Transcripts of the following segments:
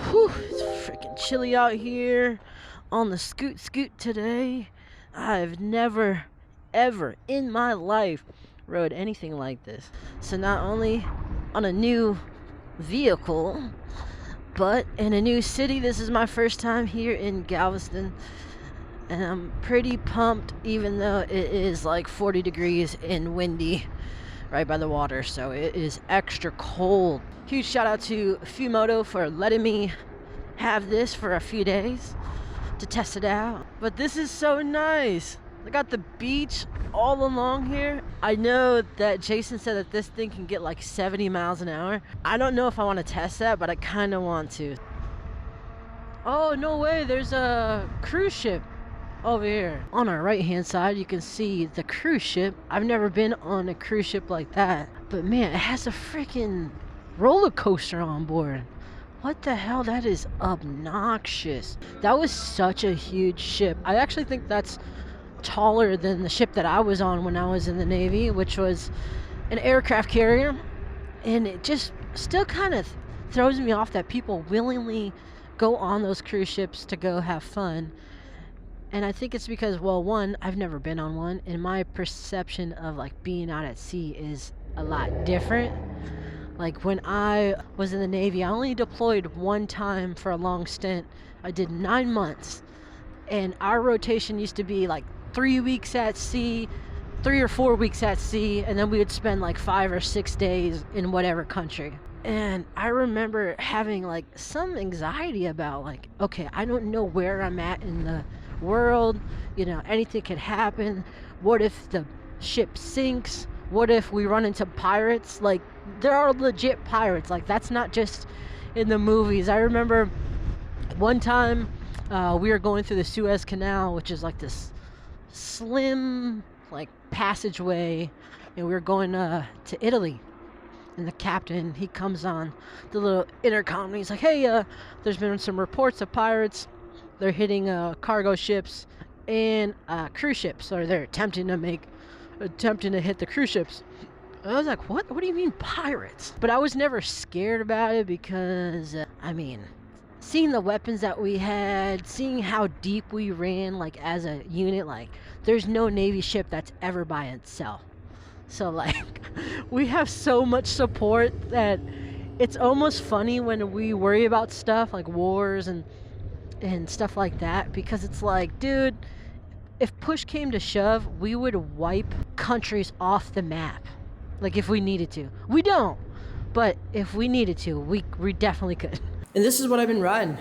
Whew, it's freaking chilly out here on the scoot today. I've never, ever in my life rode anything like this. So not only on a new vehicle, but in a new city. This is my first time here in Galveston, and I'm pretty pumped, even though it is like 40 degrees and windy right by the water, so it is extra cold. Huge shout out to FewMoto for letting me have this for a few days to test it out. But this is so nice. I got the beach all along here. I know that Jason said that this thing can get like 70 miles an hour. I don't know if I want to test that, but I kind of want to. Oh, no way. There's a cruise ship over here. On our right hand side, you can see the cruise ship. I've never been on a cruise ship like that, but man, it has a freaking roller coaster on board. What the hell? That is obnoxious. That was such a huge ship. I actually think that's taller than the ship that I was on when I was in the Navy, which was an aircraft carrier. And it just still kind of throws me off that people willingly go on those cruise ships to go have fun. And I think it's because, well, one, I've never been on one, and my perception of like being out at sea is a lot different. Like when I was in the Navy, I only deployed one time for a long stint. I did 9 months, and our rotation used to be like 3 weeks at sea, 3 or 4 weeks at sea, and then we would spend like 5 or 6 days in whatever country. And I remember having like some anxiety about like, okay, I don't know where I'm at in the world, you know, anything could happen. What if the ship sinks? What if we run into pirates? Like, there are legit pirates. Like, that's not just in the movies. I remember one time we were going through the Suez Canal, which is like this slim like passageway, and we were going to Italy. And the captain, he comes on the little intercom, and he's like, hey, there's been some reports of pirates. They're hitting cargo ships and cruise ships, or they're attempting to hit the cruise ships. And I was like, what do you mean pirates? But I was never scared about it because I mean, seeing the weapons that we had, seeing how deep we ran like as a unit, like there's no Navy ship that's ever by itself. So like we have so much support that it's almost funny when we worry about stuff like wars and stuff like that, because it's like, dude, if push came to shove, we would wipe countries off the map. Like if we needed to. We don't, but if we needed to, we definitely could. And this is what I've been riding.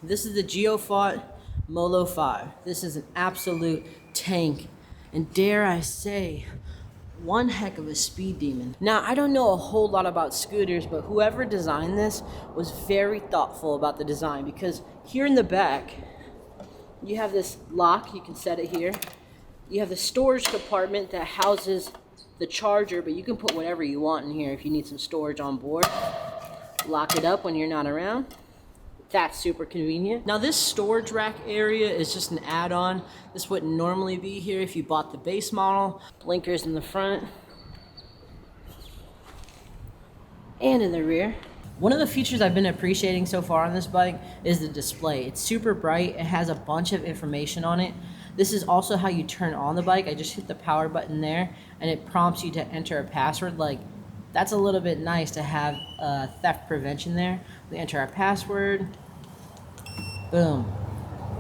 This is the GeoFought Molo5. This is an absolute tank, and dare I say, one heck of a speed demon. Now, I don't know a whole lot about scooters, but whoever designed this was very thoughtful about the design, because here in the back, you have this lock. You can set it here. You have the storage compartment that houses the charger, but you can put whatever you want in here if you need some storage on board. Lock it up when you're not around. That's super convenient. Now this storage rack area is just an add-on. This wouldn't normally be here if you bought the base model. Blinkers in the front and in the rear. One of the features I've been appreciating so far on this bike is the display. It's super bright. It has a bunch of information on it. This is also how you turn on the bike. I just hit the power button there and it prompts you to enter a password. Like, that's a little bit nice to have theft prevention there. We enter our password. Boom.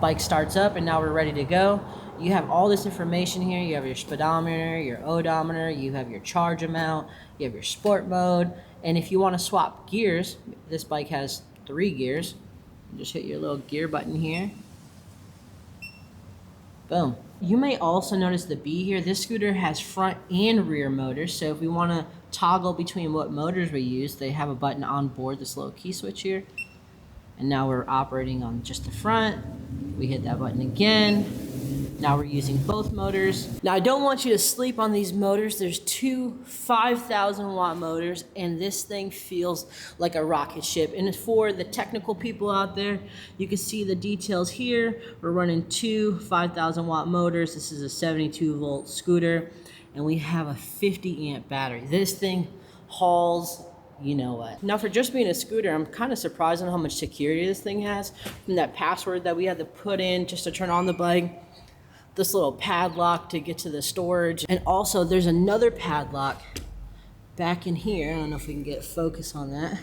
Bike starts up and now we're ready to go. You have all this information here. You have your speedometer, your odometer, you have your charge amount, you have your sport mode. And if you want to swap gears, this bike has 3 gears. Just hit your little gear button here. Boom. You may also notice the B here. This scooter has front and rear motors. So if we want to toggle between what motors we use, they have a button on board, this little key switch here. And now we're operating on just the front. We hit that button again. Now we're using both motors. Now I don't want you to sleep on these motors. There's 2 5,000 watt motors, and this thing feels like a rocket ship. And for the technical people out there, you can see the details here. We're running 2 5,000 watt motors. This is a 72 volt scooter, and we have a 50 amp battery. This thing hauls, you know what. Now for just being a scooter, I'm kind of surprised on how much security this thing has. From that password that we had to put in just to turn on the bike, this little padlock to get to the storage, and also there's another padlock back in here. I don't know if we can get focus on that.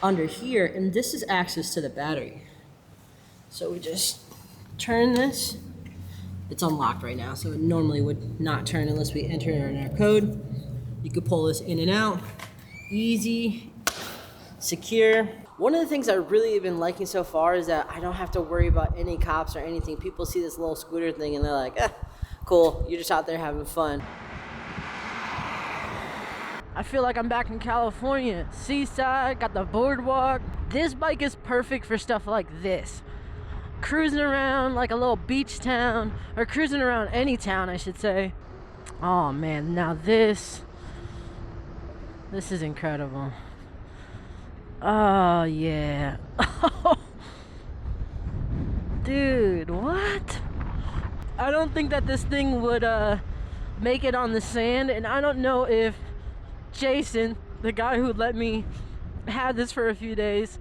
Under here, and this is access to the battery. So we just turn this. It's unlocked right now, so it normally would not turn unless we enter in our code. You could pull this in and out. Easy, secure. One of the things I really have been liking so far is that I don't have to worry about any cops or anything. People see this little scooter thing and they're like, cool, you're just out there having fun. I feel like I'm back in California. Seaside, got the boardwalk. This bike is perfect for stuff like this. Cruising around like a little beach town, or cruising around any town, I should say. Oh man, now this is incredible. Oh yeah. Dude, what? I don't think that this thing would make it on the sand, and I don't know if Jason, the guy who let me have this for a few days,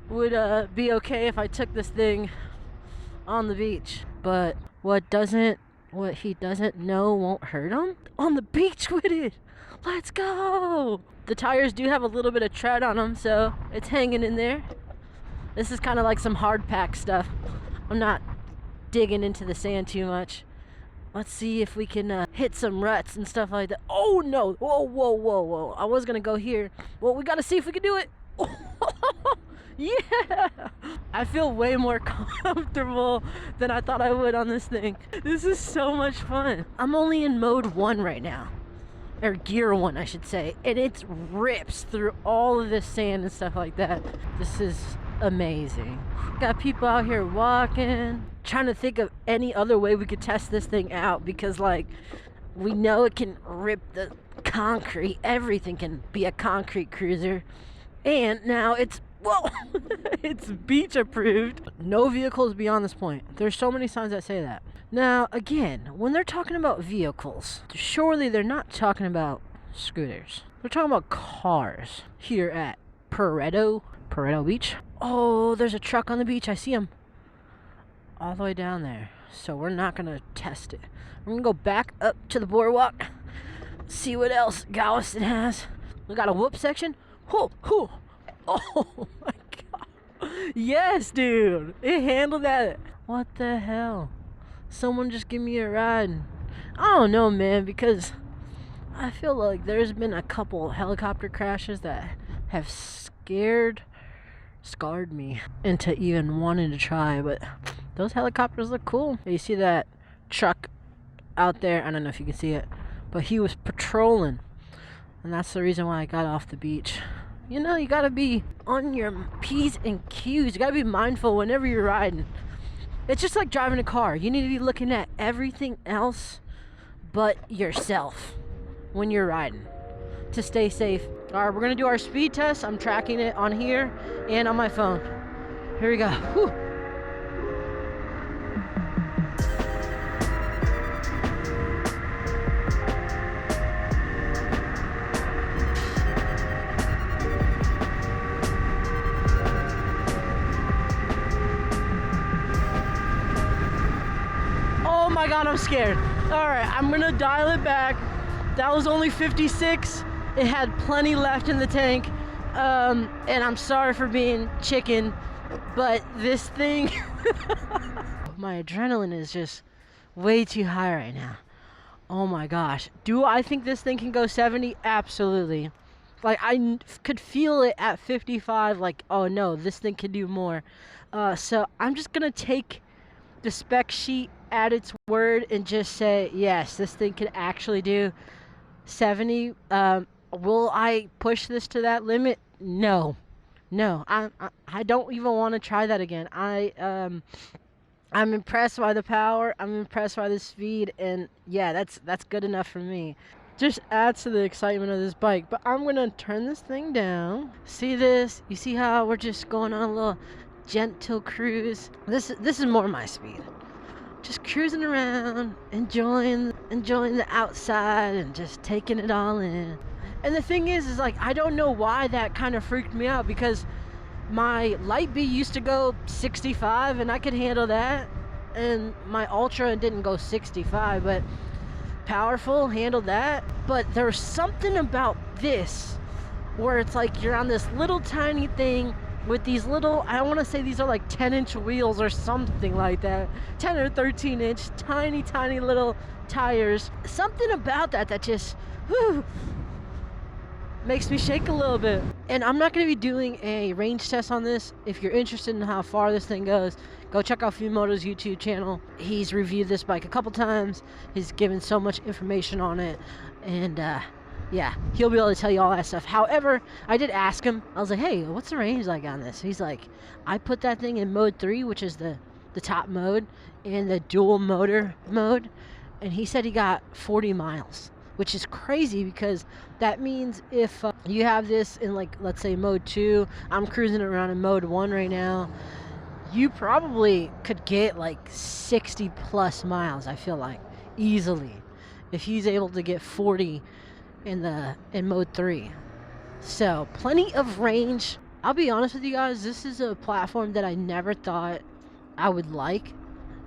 would be okay if I took this thing on the beach. But what he doesn't know won't hurt him. On the beach with it. Let's go. The tires do have a little bit of tread on them, so it's hanging in there. This is kind of like some hard pack stuff. I'm not digging into the sand too much. Let's see if we can hit some ruts and stuff like that. Oh no, whoa, whoa, whoa, whoa. I was gonna go here. Well, we gotta see if we can do it. Yeah! I feel way more comfortable than I thought I would on this thing. This is so much fun. I'm only in mode 1 right now. Or gear 1, I should say. And it rips through all of this sand and stuff like that. This is amazing. Got people out here walking. Trying to think of any other way we could test this thing out, because like, we know it can rip the concrete. Everything can be a concrete cruiser. And now it's, whoa, it's beach approved. No vehicles beyond this point. There's so many signs that say that. Now, again, when they're talking about vehicles, surely they're not talking about scooters. They're talking about cars here at Pareto Beach. Oh, there's a truck on the beach. I see him all the way down there. So we're not going to test it. We're going to go back up to the boardwalk, see what else Galveston has. We got a whoop section. Oh my god. Yes, dude. It handled that. What the hell? Someone just give me a ride. I don't know, man, because I feel like there's been a couple helicopter crashes that have scarred me into even wanting to try, but those helicopters look cool. You see that truck out there? I don't know if you can see it, but he was patrolling, and that's the reason why I got off the beach. You know, you gotta be on your P's and Q's. You gotta be mindful whenever you're riding. It's just like driving a car. You need to be looking at everything else but yourself when you're riding to stay safe. All right, we're gonna do our speed test. I'm tracking it on here and on my phone. Here we go. Whew. Oh my god, I'm scared. All right, I'm gonna dial it back. That was only 56. It had plenty left in the tank. And I'm sorry for being chicken, but this thing, my adrenaline is just way too high right now. Oh my gosh. Do I think this thing can go 70? Absolutely. Like, I could feel it at 55, like, oh no, this thing can do more. So I'm just gonna take the spec sheet at its word and just say, yes, this thing can actually do 70. Will I push this to that limit? No. I don't even want to try that again. I'm impressed by the power. I'm impressed by the speed, and yeah, that's good enough for me. Just adds to the excitement of this bike. But I'm gonna turn this thing down. See this? You see how we're just going on a little gentle cruise? This is more my speed. Just cruising around, enjoying the outside, and just taking it all in. And the thing is like, I don't know why that kind of freaked me out, because my Light B used to go 65 and I could handle that, and my Ultra didn't go 65, but Powerful handled that. But there's something about this where it's like you're on this little tiny thing with these little, I want to say these are like 10-inch wheels or something like that, 10 or 13-inch tiny little tires. Something about that just whew, makes me shake a little bit. And I'm not going to be doing a range test on this. If you're interested in how far this thing goes, go check out FewMoto's YouTube channel. He's reviewed this bike a couple times. He's given so much information on it, and yeah, he'll be able to tell you all that stuff. However, I did ask him, I was like, hey, what's the range like on this? He's like, I put that thing in mode 3, which is the top mode, and the dual motor mode, and he said he got 40 miles, which is crazy, because that means if you have this in, like, let's say mode 2, I'm cruising around in mode 1 right now, you probably could get like 60 plus miles, I feel like, easily, if he's able to get 40 in mode 3. So plenty of range. I'll be honest with you guys, this is a platform that I never thought I would like.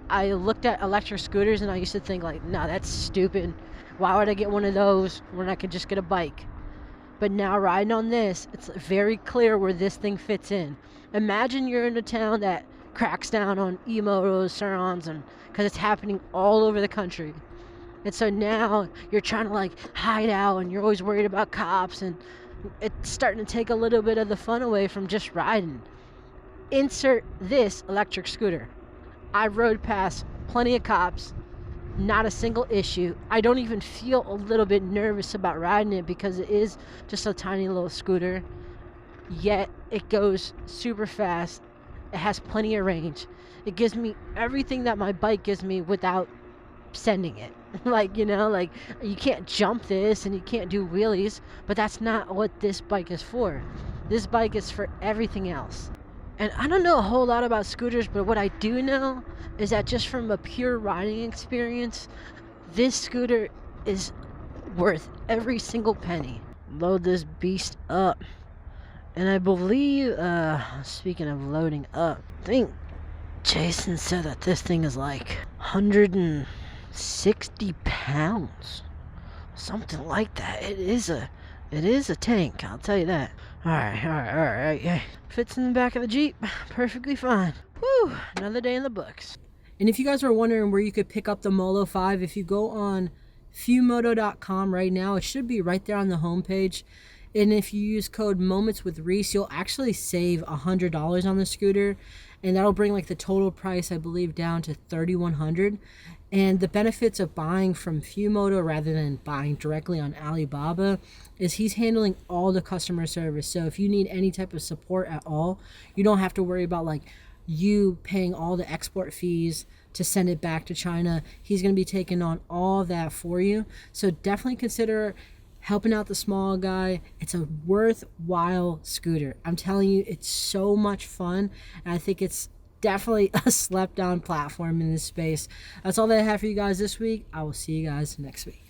I looked at electric scooters and I used to think like, nah, that's stupid. Why would I get one of those when I could just get a bike? But now riding on this, it's very clear where this thing fits in. Imagine you're in a town that cracks down on e-motos, Surons, and because it's happening all over the country. And so now you're trying to like hide out, and you're always worried about cops, and it's starting to take a little bit of the fun away from just riding. Insert this electric scooter. I rode past plenty of cops, not a single issue. I don't even feel a little bit nervous about riding it, because it is just a tiny little scooter, yet it goes super fast. It has plenty of range. It gives me everything that my bike gives me without sending it. Like, you know, like, you can't jump this and you can't do wheelies, but that's not what this bike is for. This bike is for everything else. And I don't know a whole lot about scooters, but what I do know is that just from a pure riding experience, this scooter is worth every single penny. Load this beast up. And I believe, speaking of loading up, I think Jason said that this thing is like 160 pounds. Something like that. It is a tank, I'll tell you that. Alright. Yeah. Fits in the back of the Jeep perfectly fine. Whew, another day in the books. And if you guys were wondering where you could pick up the Molo5, if you go on FewMoto.com right now, it should be right there on the homepage. And if you use code MOMENTSWITHREESE, you'll actually save $100 on the scooter, and that'll bring like the total price, I believe, down to $3,100. And the benefits of buying from FewMoto rather than buying directly on Alibaba is he's handling all the customer service. So if you need any type of support at all, you don't have to worry about like you paying all the export fees to send it back to China. He's going to be taking on all that for you. So definitely consider helping out the small guy. It's a worthwhile scooter. I'm telling you, it's so much fun, and I think it's definitely a slept on platform in this space. That's all that I have for you guys this week. I will see you guys next week.